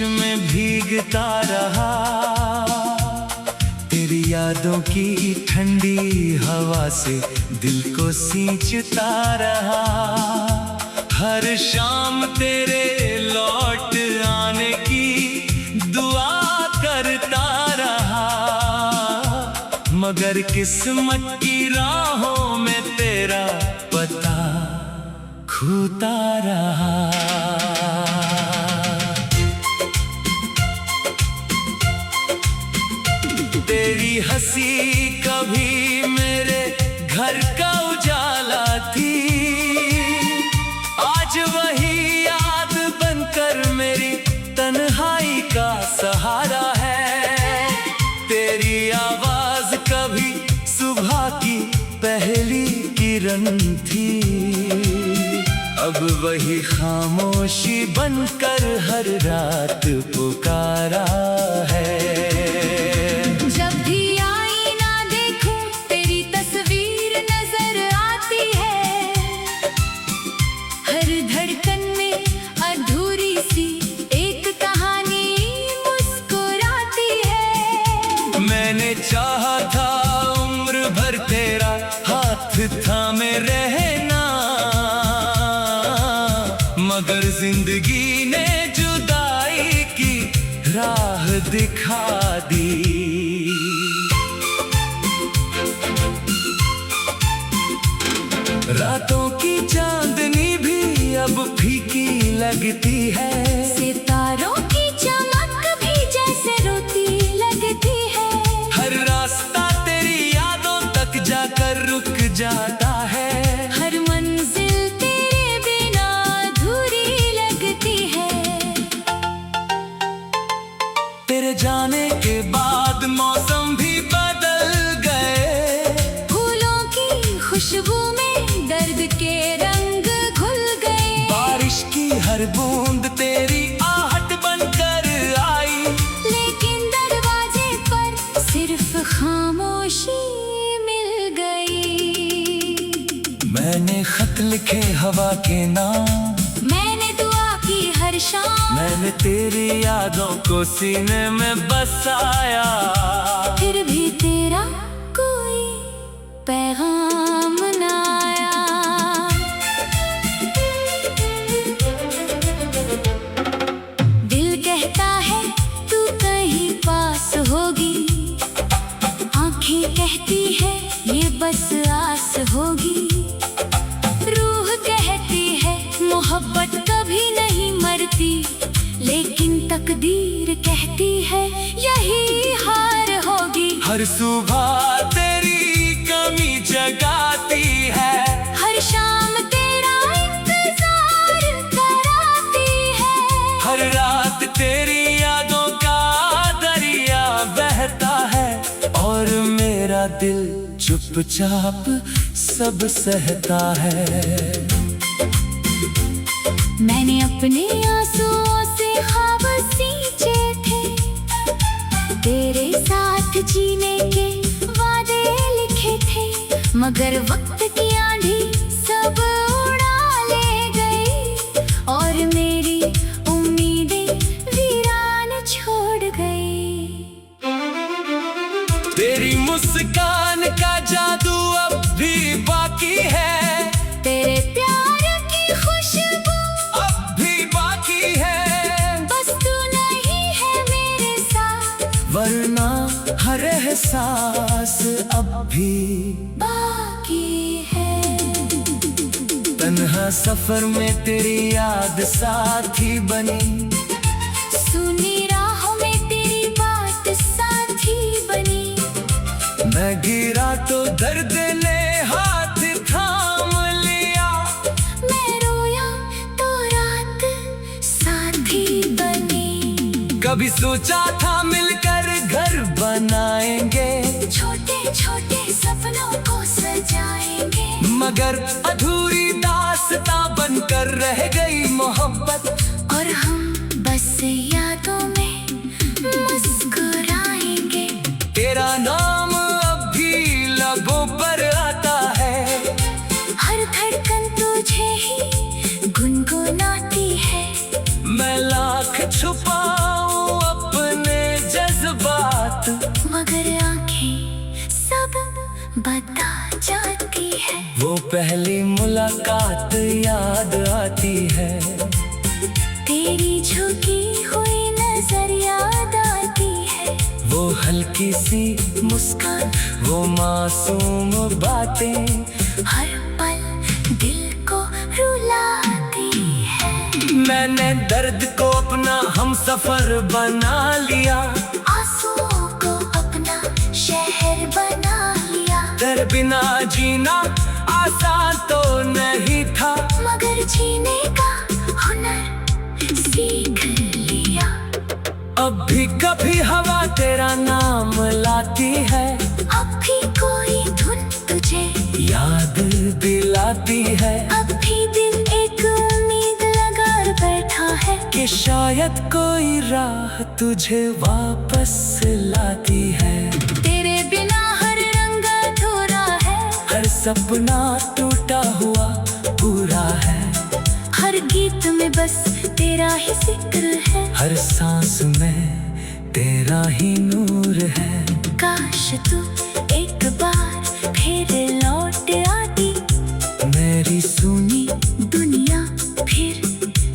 में भीगता रहा, तेरी यादों की ठंडी हवा से दिल को सींचता रहा। हर शाम तेरे लौट आने की दुआ करता रहा, मगर किस्मत की राहों में तेरा पता खोता रहा। तेरी हंसी कभी मेरे घर का उजाला थी, आज वही याद बनकर मेरी तन्हाई का सहारा है। तेरी आवाज कभी सुबह की पहली किरण थी, अब वही खामोशी बनकर हर रात पुकारा है। जब भी आईना देखूं तेरी तस्वीर नजर आती है, हर धड़कन में अधूरी सी एक कहानी मुस्कुराती है। मैंने चाहा था उम्र भर तेरा हाथ थामे रहना, मगर जिंदगी ने जुदाई की राह दिखा दी। रातों की चांदनी भी अब फीकी लगती है, सितारों की चमक भी जैसे रोती लगती है। हर रास्ता तेरी यादों तक जाकर रुक जाता है। हर मंजिल तेरे बिना अधूरी लगती है। तेरे जाने के बाद मौसम भी बदल गए, फूलों की खुशबू में दर्द के रंग घुल गए। बारिश की हर बूंद तेरी आहट बनकर आई, लेकिन दरवाजे पर सिर्फ खामोशी मिल गई। मैंने खत लिखे हवा के नाम, मैंने दुआ की हर शाम, मैंने तेरी यादों को सीने में बसाया, फिर भी तेरा कोई पैगाम न आया। दिल कहता है तू कहीं पास होगी, आंखें कहती है ये बस आस होगी, रूह कहती है मोहब्बत कभी नहीं मरती, लेकिन तकदीर कहती है यही हार होगी। हर सुबह तेरी कमी जगाती है, हर शाम तेरा इंतजार कराती है। हर रात तेरी यादों का दरिया बहता है, और मेरा दिल चुपचाप सब सहता है। मैंने अपने आंसुओं से ख्वाब सींचे थे, तेरे साथ जीने के वादे लिखे थे, मगर वक्त की आंधी सब उड़ा ले गई, और मेरी उम्मीदें वीरान छोड़ गई। तेरी मुस्कान का जादू अब भी बाकी है, तेरे प्यार की खुशबू अब भी बाकी है, बस तू नहीं है मेरे साथ, वरना हर एहसास अब भी बाकी है। तन्हा सफर में तेरी याद साथी बनी, सुनी राहों में तेरी बात साथी बनी, मैं गिरा तो दर्द ने हाथ थाम लिया, मैं रोया तो रात साथी बनी। कभी सोचा था मिलकर घर बनाएंगे, छोटे छोटे सपनों को सजाएंगे, मगर अधूरी दास्तां बनकर रह गई मोहब्बत, और हम बस यादों में मुस्कुराएंगे। तेरा नाम अब भी लबों पर आता है, हर धड़कन तुझे ही गुनगुनाती है। मैं लाख छुपा पहली मुलाकात याद आती है, तेरी झुकी हुई नजर याद आती है, वो हल्की सी मुस्कान, वो मासूम बातें, हर पल दिल को रुलाती है। मैंने दर्द को अपना हमसफर बना लिया, आंसुओं को अपना शहर बना लिया, तेरे बिना जीना आसान तो नहीं था, मगर जीने का हुनर सीख लिया। अब भी कभी हवा तेरा नाम लाती है, अब भी कोई धुन तुझे याद दिलाती है, अब भी दिल एक उम्मीद लगा बैठा है, कि शायद कोई राह तुझे वापस लाती है। तेरे बिना हर रंग अधूरा है, हर सपना टूटा हुआ पूरा है, हर गीत में बस तेरा ही जिक्र है, हर सांस में तेरा ही नूर है। काश तू एक बार फिर लौट आती, मेरी सुनी दुनिया फिर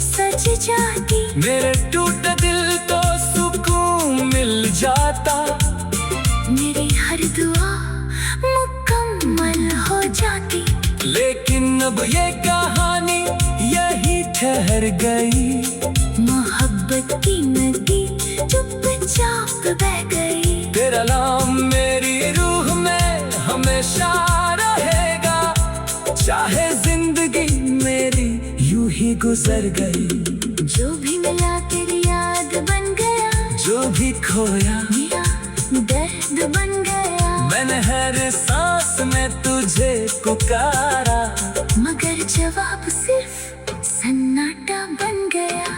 सज जाती, मेरे टूटे दिल तो सुकून मिल जाता, मेरी हर दुआ मुकम्मल हो जाती। लेकिन अब ये कहानी यही ठहर गई, मोहब्बत की नदी चुपचाप बह गई, तेरा नाम मेरी रूह में हमेशा रहेगा, चाहे जिंदगी मेरी यूं ही गुजर गई। जो भी मिला तेरी याद बन गया, जो भी खोया मेरा दर्द बन गया, मैंने हर सांस में तुझे पुकारा, मगर जवाब सिर्फ सन्नाटा बन गया।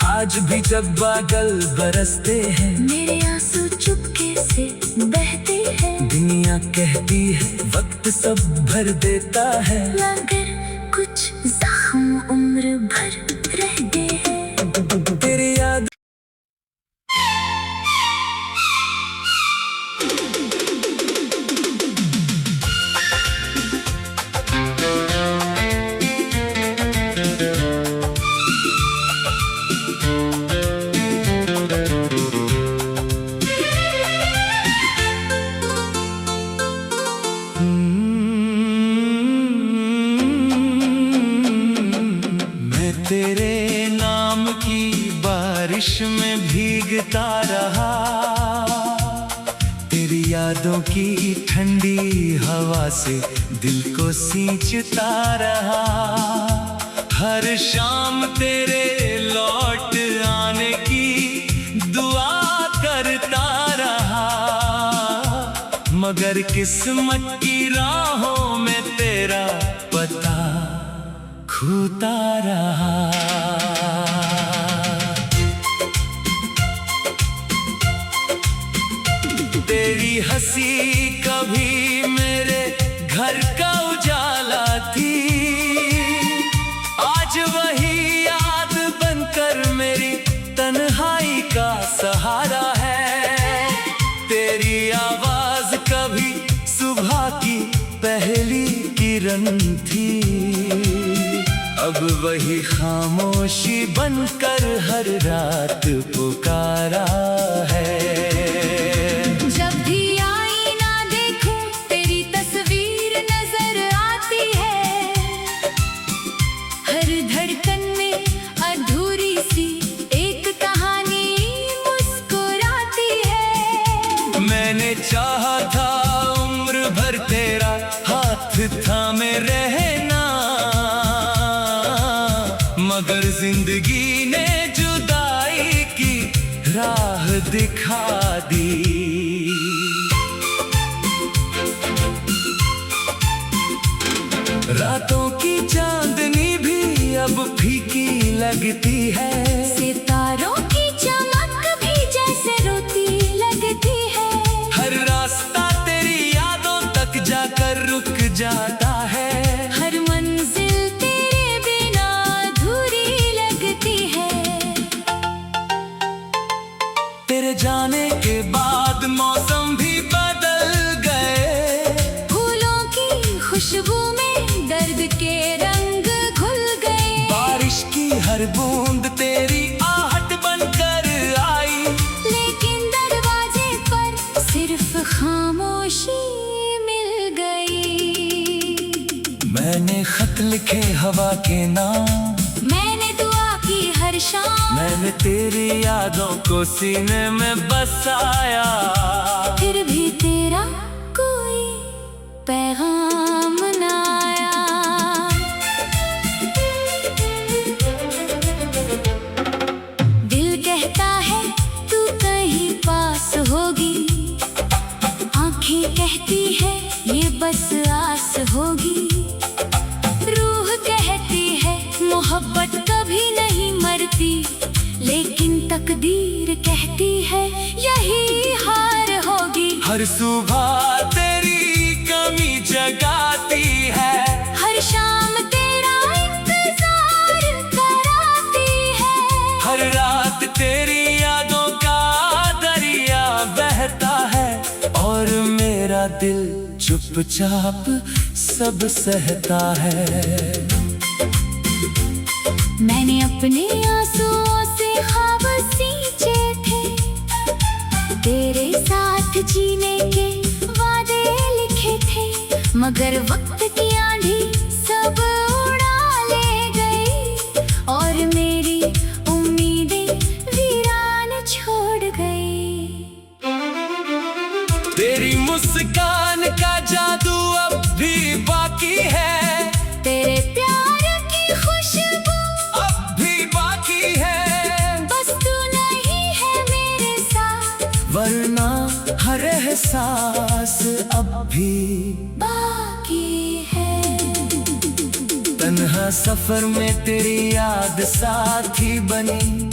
आज भी जब बादल बरसते हैं, मेरे आंसू चुपके से बहते हैं, दुनिया कहती है वक्त सब भर देता है, मगर कुछ जख्म उम्र भर रहते हैं। तेरी याद तेरे नाम की बारिश में भीगता रहा, तेरी यादों की ठंडी हवा से दिल को सींचता रहा, हर शाम तेरे लौट आने की दुआ करता रहा, मगर किस्मत की राहों में तेरा पता खोता रहा। तेरी हंसी कभी मेरे घर का उजाला थी, आज वही याद बनकर मेरी तन्हाई का सहारा है, तेरी आवाज कभी सुबह की पहली किरण थी, अब वही खामोशी बनकर हर रात पुकारा है। जब भी आईना देखूं तेरी तस्वीर नजर आती है, हर धड़कन में अधूरी सी एक कहानी मुस्कुराती है। मैंने चाहा था उम्र भर तेरा हाथ थामे रहना, मगर जिंदगी ने जुदाई की राह दिखा दी। रातों की चांदनी भी अब फीकी लगती है, सितारों की चमक भी जैसे रोती लगती है, हर रास्ता तेरी यादों तक जाकर रुक जाता है, हर मंजिल तेरे बिना अधूरी लगती है। तेरे जाने के बाद मौसम भी बदल गए, फूलों की खुशबू में के नाम। मैंने दुआ की हर शाम, मैंने तेरी यादों को सीने में बसाया। फिर भी तेरा कोई पैगाम न आया। दिल कहता है तू कहीं पास होगी, आँखें कहती है ये बस आस होगी, रूह कहती है मोहब्बत कभी नहीं मरती, लेकिन तकदीर कहती है यही हार होगी। हर सुबह तेरी कमी जगाती है, हर शाम तेरा इंतजार कराती है, हर रात तेरी यादों का दरिया बहता है, और मेरा दिल चुपचाप सब सहता है। मैंने अपने आंसुओं से ख्वाब सींचे थे, तेरे साथ जीने के वादे लिखे थे, मगर वक्त की आंधी सब उड़ा ले गई, और मेरी उम्मीदें वीरान छोड़ गई। तेरी मुस्कान का जादू अब भी बाकी है, तेरे प्यार की खुशबू अब भी बाकी है, बस तू नहीं है मेरे साथ, वरना हर एहसास अब भी बाकी है। तन्हा सफर में तेरी याद साथी बनी,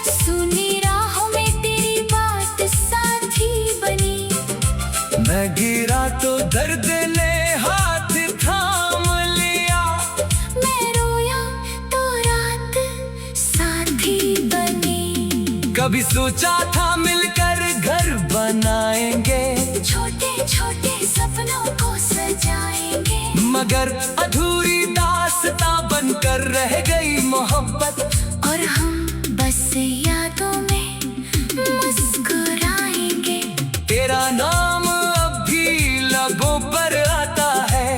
सुनी राहों में तेरी बात साथी बनी, मैं गिरा तो दर्द ने हाथ थाम लिया, मैं रोया तो रात साथी बनी। कभी सोचा था मिलकर घर बनाएंगे, छोटे छोटे सपनों को सजाएंगे, मगर अधूरी दास्तां बनकर रह गई मोहब्बत, और हम बस यादों में मुस्कुराएंगे। तेरा नाम अब भी लबों पर आता है,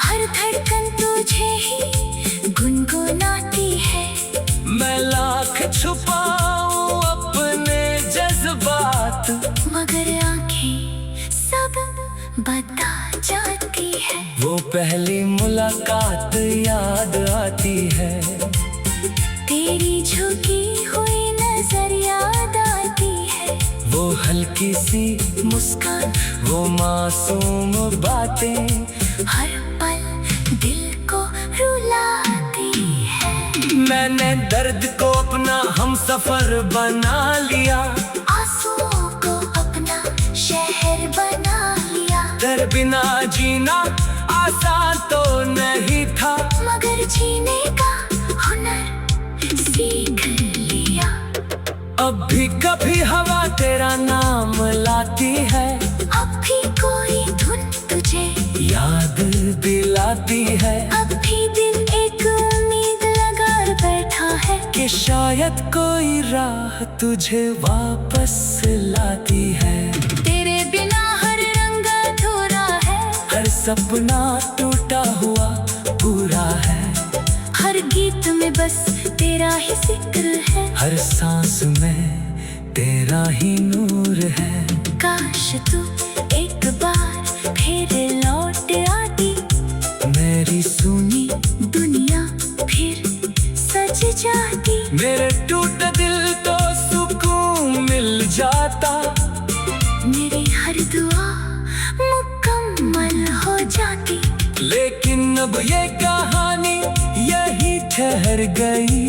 हर धड़कन तुझे ही गुनगुनाती है, मैं लाख छुपाऊं अपने जज्बात, मगर आंखें सब बता जाती है। वो पहली मुलाकात याद आती है, तेरी झुकी हुई नजर याद आती है, वो हल्की सी मुस्कान, वो मासूम बातें, हर पल दिल को रुलाती है। मैंने दर्द को अपना हमसफर बना लिया, आंसुओं को अपना शहर बना लिया, तेरे बिना जीना आसान तो नहीं था, मगर जीने का हुनर सीख लिया। अब भी कभी हवा तेरा नाम लाती है, अब भी कोई धुन तुझे याद दिलाती है, अब भी दिल एक उम्मीद लगा बैठा है, कि शायद कोई राह तुझे वापस लाती है। तेरे बिना हर रंग अधूरा है, हर सपना टूटा हुआ पूरा है, हर गीत में बस तेरा ही जिक्र है, हर सांस में तेरा ही नूर है। काश तू एक बार फिर लौट आती, मेरी सुनी दुनिया फिर सज जाती, मेरे टूटे दिल को सुकून मिल जाता, मेरी हर दुआ मुकम्मल हो जाती, लेकिन अब ये कहानी यही ठहर गई,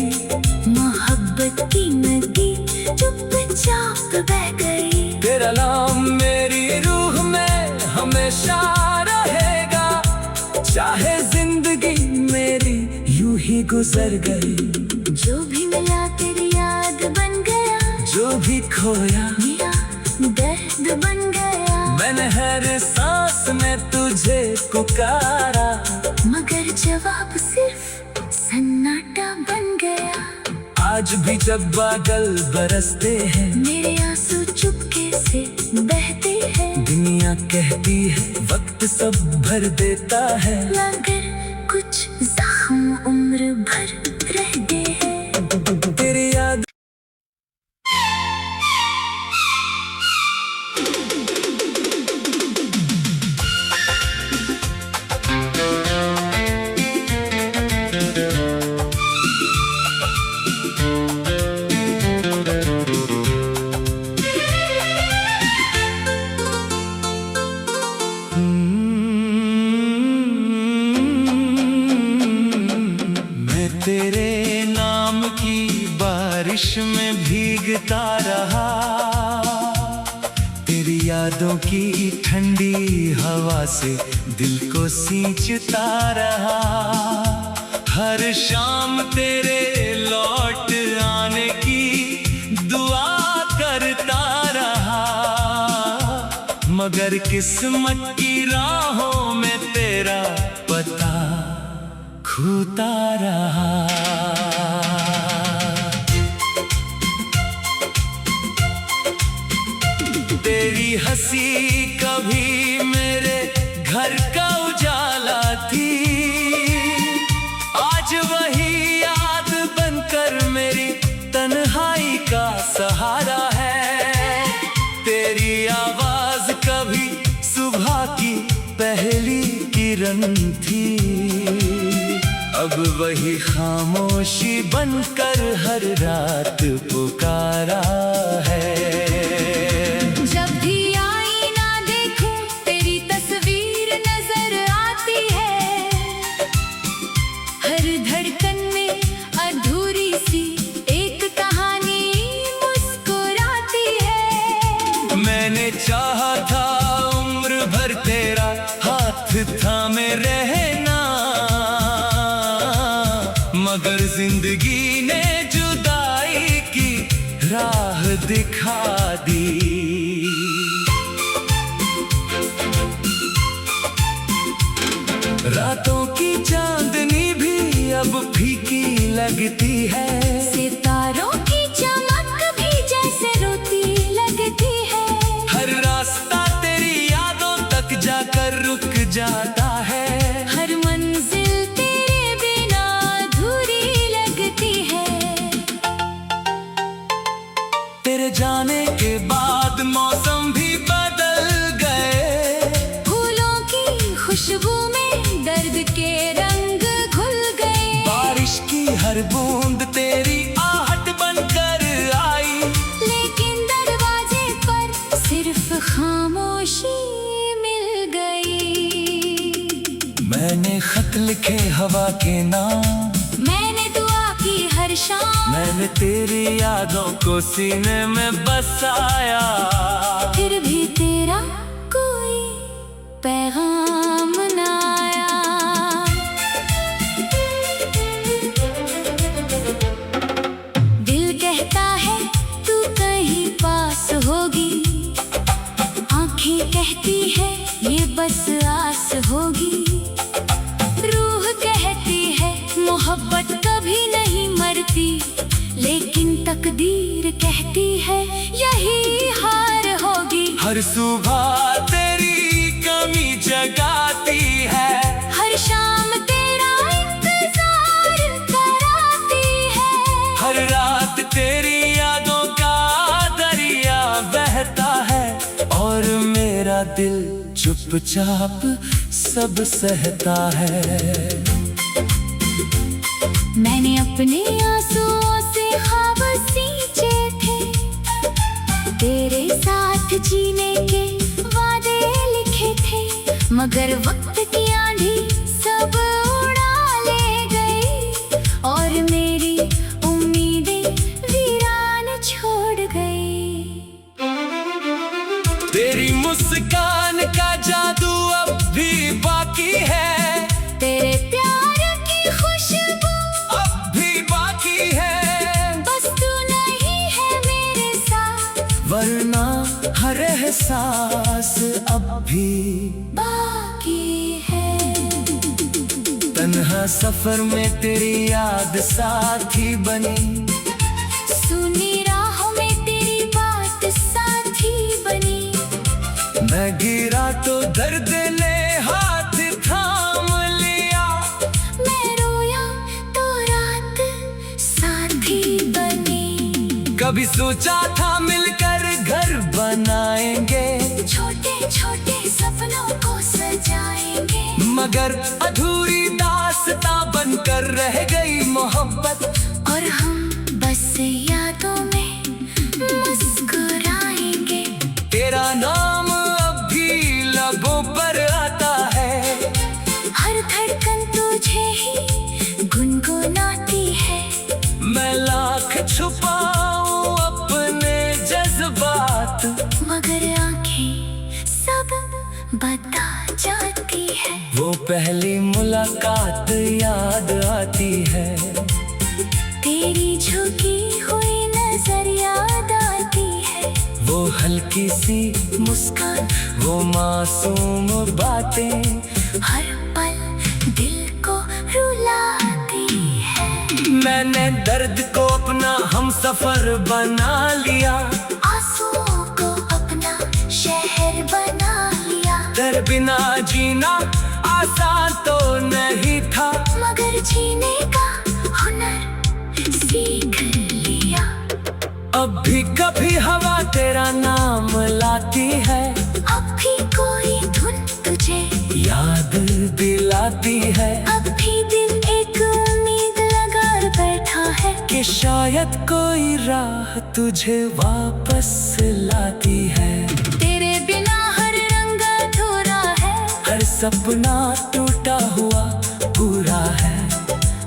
मोहब्बत की नदी चुपचाप बह गई। तेरा नाम मेरी रूह में हमेशा रहेगा, चाहे जिंदगी मेरी यूं ही गुजर गई। जो भी मिला तेरी याद बन गया, जो भी खोया मेरा दर्द बन गया, मैंने हर सांस में तुझे पुकारा, मगर जवाब सिर्फ सन्नाटा बन गया। आज भी जब बादल बरसते हैं, मेरे आंसू चुपके से बहते हैं, दुनिया कहती है वक्त सब भर देता है, मगर कुछ जख्म उम्र भर रहते हैं। तेरी याद तेरे नाम की बारिश में भीगता रहा, तेरी यादों की ठंडी हवा से दिल को सींचता रहा। हर शाम तेरे लौट आने की दुआ करता रहा, मगर किस्मत की राहों में तेरा पता खोता रहा। तेरी हंसी कभी मेरे घर का उजाला थी, आज वही याद बनकर मेरी तन्हाई का सहारा है। तेरी आवाज कभी सुबह की पहली किरण थी, अब वही खामोशी बनकर हर रात पुकारा है। जब भी आईना देखूं तेरी तस्वीर नजर आती है, हर धड़कन में अधूरी सी एक कहानी मुस्कुराती है। मैंने चाहा था उम्र भर तेरा हाथ थामे रहना, मगर जिंदगी ने जुदाई की राह दिखा दी। रातों की चांदनी भी अब फीकी लगती है, सितारों की चमक भी जैसे रोती लगती है। हर रास्ता तेरी यादों तक जाकर रुक जाता है, हर मंजिल तेरे बिना अधूरी लगती है। तेरे जाने के बाद मौसम भी बदल गए, फूलों की खुशबू में दर्द के रंग घुल गए। बारिश की हर बूंद तेरी आहट बनकर आई, लेकिन दरवाजे पर सिर्फ खामोशी मिल गई। मैंने खत लिखे हवा के नाम, मैंने दुआ की हर शाम, मैंने तेरी यादों को सीने में बसाया, फिर भी तेरा कोई पैगाम न आया। दिल कहता है तू कहीं पास होगी, आंखें कहती है ये बस आस होगी, रूह कहती है मोहब्बत कभी नहीं मरती, लेकिन तकदीर कहती है यही हार होगी। हर सुबह तेरी कमी जगाती है, हर शाम तेरा इंतजार कराती है। हर रात तेरी यादों का दरिया बहता है, और मेरा दिल चुपचाप सब सहता है। मैंने अपने आंसुओं से ख्वाब सींचे थे, तेरे साथ जीने के वादे लिखे थे, मगर वक्त की आंधी सब उड़ा ले गई, और मेरी उम्मीदें वीरान छोड़ गई। तेरी मुस्कान का जादू अब भी बाकी है, तेरे प्यार की खुशबू अब भी बाकी है, बस तू नहीं है मेरे साथ, वरना हर एहसास अब भी बाकी है। तन्हा सफर में तेरी याद साथी बनी, सुनी राहों में तेरी बात साथी बनी। मैं गिरा तो दर्द ने हाथ थाम लिया, मैं रोया तो कभी सोचा था मिलकर घर बनाएंगे, छोटे छोटे सपनों को सजाएंगे, मगर अधूरी दास्तां बनकर रह गई मोहब्बत। और हम बस यादों में मुस्कुराएंगे। तेरा नाम अब भी लबों पर आता है, हर धड़कन तुझे ही गुनगुनाती है। मैं लाख छुपाऊं अपने जज्बात, मगर आंखें सब बता जाती है। वो पहली मुलाकात याद आती है, तेरी झुकी हुई नजर याद आती है। वो हल्की सी मुस्कान, वो मासूम बातें, हर पल दिल को रुलाती है। मैंने दर्द को अपना हमसफर बना लिया, आंसुओं को अपना शहर बना लिया। तेरे बिना जीना आसान तो नहीं था, मगर जीने का हुनर सीख लिया। अब भी कभी हवा तेरा नाम लाती है, अब भी कोई धुन तुझे याद दिलाती है, अब भी दिल एक उम्मीद लगा बैठा है कि शायद कोई राह तुझे वापस लाती है। तेरे बिना हर रंग अधूरा है, हर सपना टूटा हुआ पूरा है,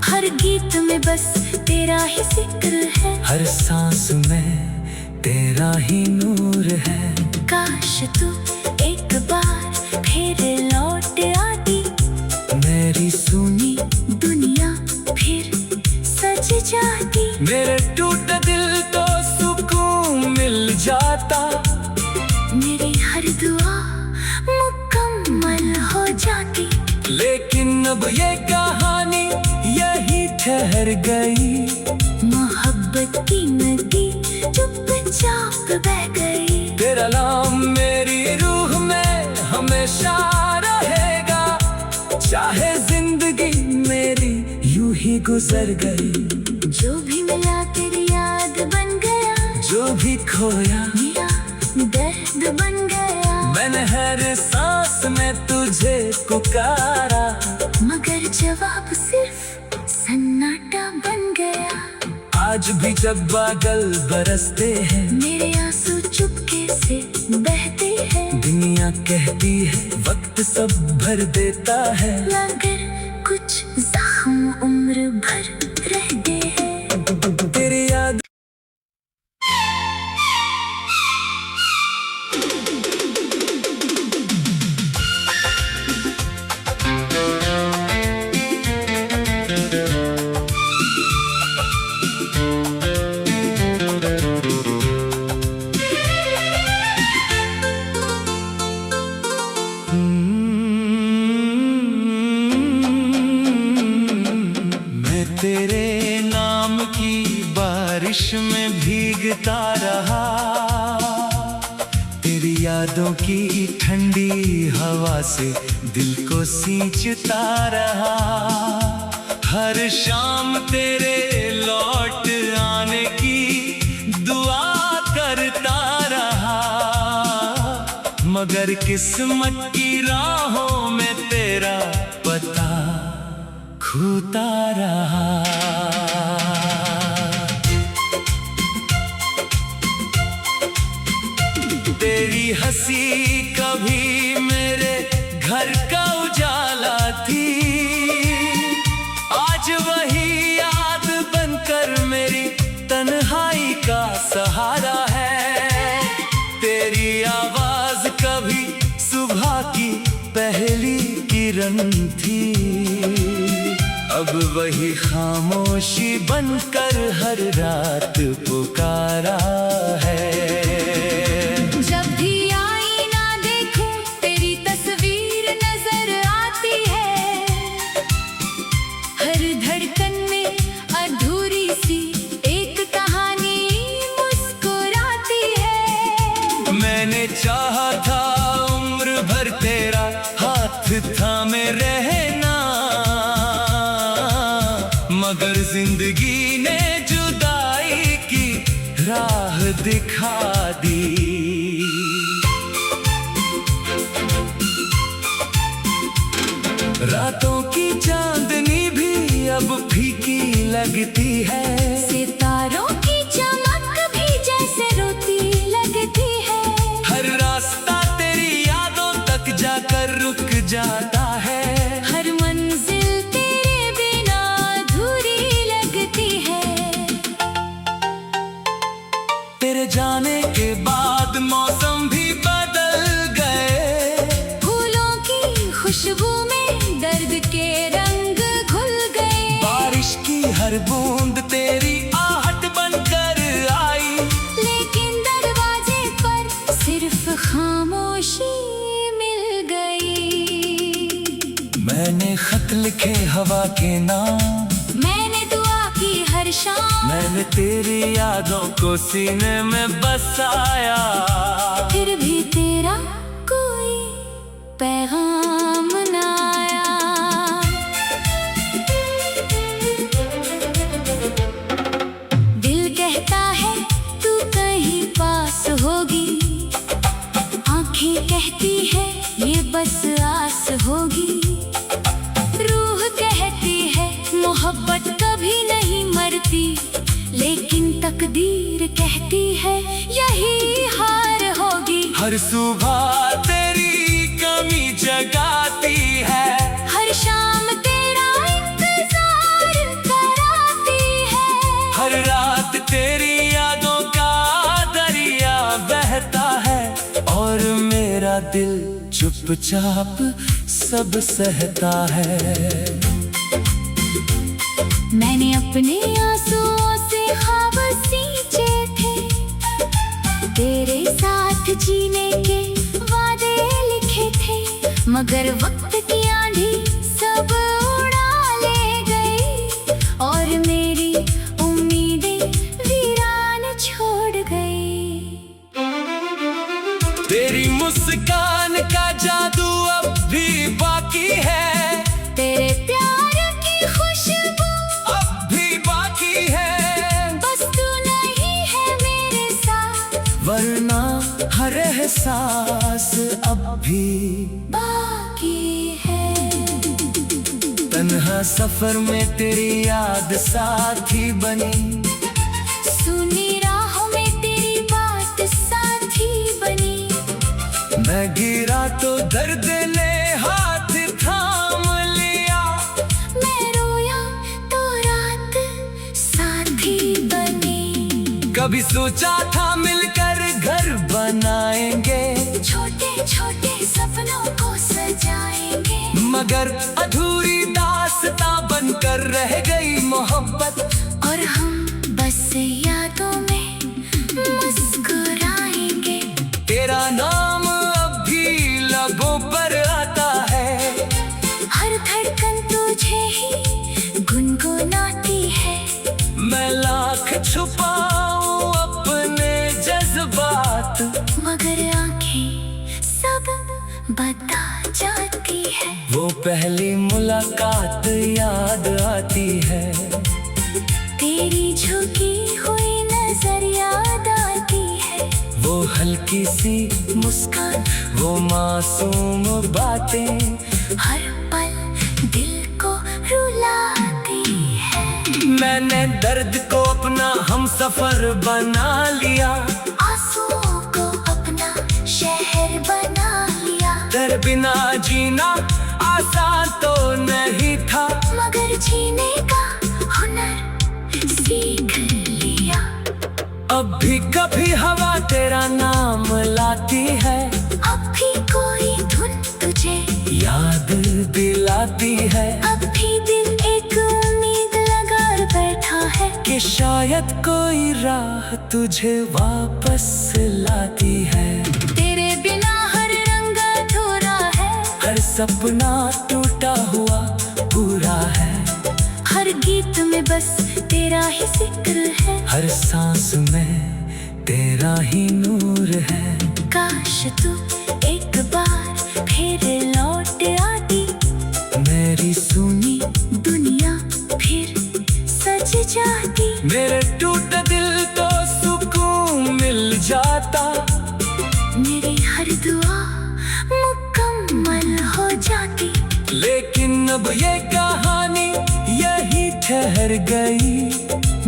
हर गीत में बस तेरा ही जिक्र है। हर सांस में तेरा ही नूर है। काश तू एक बार फिर लौट आती, मेरी सुनी दुनिया फिर सज जाती। मेरे टूटे दिल को सुकून मिल जाता, मेरी हर दुआ मुकम्मल हो जाती। लेकिन अब ये कहानी यही ठहर गई, मोहब्बत की नदी चुपचाप बह गई। तेरा नाम मेरी रूह में हमेशा रहेगा, चाहे जिंदगी मेरी यूं ही गुजर गई। जो भी मिला तेरी याद बन गया, जो भी खोया मेरा दर्द बन गया। मैंने हर सांस में तुझे पुकारा, मगर जवाब सिर्फ सन्नाटा बन गया। आज भी जब बादल बरसते हैं, मेरे आंसू चुपके से बहते हैं। दुनिया कहती है वक्त सब भर देता है, मगर कुछ जख्म उम्र भर रहते हैं। तेरी याद तेरे नाम की बारिश में भीगता रहा, तेरी यादों की ठंडी हवा से दिल को सींचता रहा। हर शाम तेरे लौट आने की दुआ करता रहा, मगर किस्मत की राहों में तेरा पता खोता रहा। तेरी हंसी कभी मेरे घर का उजाला थी, आज वही याद बनकर मेरी तन्हाई का सहारा है। तेरी आवाज कभी सुबह की पहली किरण थी, अब वही खामोशी बनकर हर रात पुकारा है। जब भी आईना देखूं तेरी तस्वीर नजर आती है, हर धड़कन में अधूरी सी एक कहानी मुस्कुराती है। मैंने चाहा था उम्र भर तेरा हाथ थामे रहना, मगर जिंदगी ने जुदाई की राह दी। रातों की चांदनी भी अब फीकी लगती है, सितारों की चमक भी जैसे रोती लगती है। हर रास्ता तेरी यादों तक जाकर रुक जाता है, हर मंजिल तेरे बिना अधूरी लगती है। तेरे जाने के बाद मौसम भी बदल गए, फूलों की खुशबू में दर्द के रंग घुल गए। बारिश की हर बूंद तेरी आहट बनकर आई, लेकिन दरवाजे पर सिर्फ खामोशी मिल गई। मैंने खत लिखे हवा के नाम, मैंने दुआ की हर शाम, मैंने तेरी यादों को सीने में बसाया। फिर भी तेरा कोई पैगाम न आया। दिल कहता है तू कहीं पास होगी, आंखें कहती है ये बस आस होगी, रूह कहती है मोहब्बत कभी नहीं मरती, लेकिन तकदीर कहती है यही हार होगी। हर सुबह तेरी कमी जगाती है, हर शाम तेरा इंतजार कराती है। हर रात तेरी यादों का दरिया बहता है, और मेरा दिल चुपचाप सब सहता है। मैंने अपने आंसुओं से ख्वाब सींचे थे, तेरे साथ जीने के वादे लिखे थे, मगर वक्त की आंधी सब उड़ा ले गई, और मेरी उम्मीदें वीरान छोड़ गई। तेरी मुस्कान का जादू अब भी बाकी है, तेरे प्यार की खुशबू अब भी बाकी है, बस तू नहीं है मेरे साथ, वरना हर एहसास अब भी बाकी है। तन्हा सफर में तेरी याद साथी बनी, सुनी राहों में तेरी बात साथी बनी, मैं गिरा तो दर्द ने हाथ थाम लिया, मैं रोया तो रात साथी बनी। कभी सोचा था मिलकर घर बनाएंगे, छोटे छोटे सपनों को सजाएंगे, मगर अधूरी दास्तां बनकर रह गई मोहब्बत, और हम बस यादों में मुस्कुराएंगे। तेरा नाम अब भी लबों पर आता है, हर धड़कन तुझे ही गुनगुनाती है, मैं लाख छुपाऊं अपने जज्बात, मगर आंखें सब बता जाती है। वो पहली मुलाकात याद आती है, तेरी झुकी हुई नजर याद आती है, वो हल्की सी मुस्कान, वो मासूम बातें, हर पल दिल को रुलाती है। मैंने दर्द को अपना हमसफर बना लिया, आंसुओं को अपना शहर बना लिया, तेरे बिना जीना आसान तो नहीं था, मगर जीने का हुनर सीख लिया। अब भी कभी हवा तेरा नाम लाती है, अब भी कोई धुन तुझे याद दिलाती है, अब भी दिल एक उम्मीद लगा बैठा है, कि शायद कोई राह तुझे वापस लाती है। तेरे बिना हर रंग अधूरा है, हर सपना टूटा हुआ पूरा है, हर गीत में बस तेरा ही जिक्र है, हर सांस में तेरा ही नूर है। काश तू एक बार फिर लौट आती, मेरी सुनी दुनिया फिर सज जाती। मेरे टूटे दिल को सुकून मिल जाता। जाता, मेरी हर दुआ मुकम्मल हो जाती। लेकिन अब ये कहानी यही ठहर गई।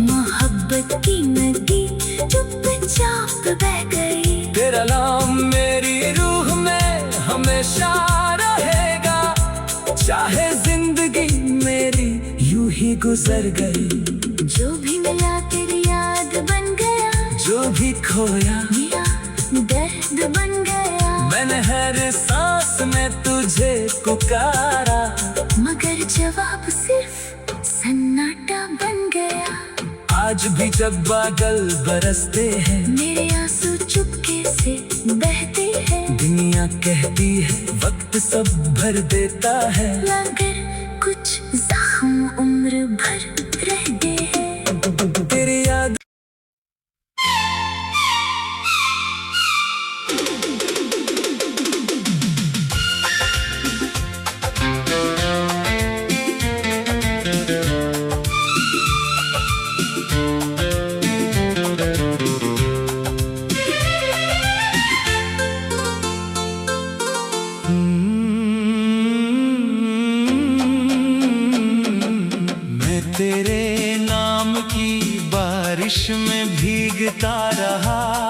मोहब्बत की नदी चुपचाप बह गई। तेरा नाम मेरी रूह में हमेशा रहेगा, चाहे जिंदगी मेरी यूं ही गुजर गई। जो भी मिला तेरी याद बन गया, जो भी खोया मेरा दर्द बन गया। मैंने हर सांस में तुझे पुकारा, मगर जवाब सिर्फ सन्नाटा बन गया। आज भी जब बादल बरसते हैं, मेरे आंसू चुपके से बहते हैं। दुनिया कहती है वक्त सब भर देता है, मगर कुछ जख्म उम्र भर रहते हैं। तेरी याद तेरे नाम की बारिश में भीगता रहा,